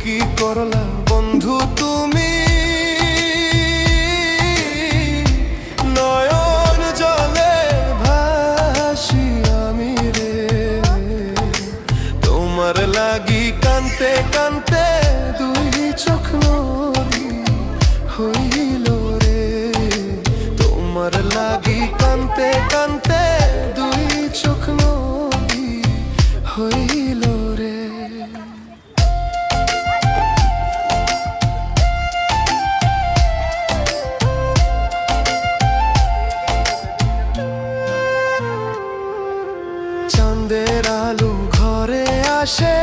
কি করলা বন্ধু তুমি, নয়ন জলে ভাসি আমি রে। তোমার লাগি কানতে কানতে দুই চোখ নদী হইল রে। তোমার লাগি কানতে কানতে দুই চোখ নদী হইল রে। চাঁদের আলো ঘরে আসে,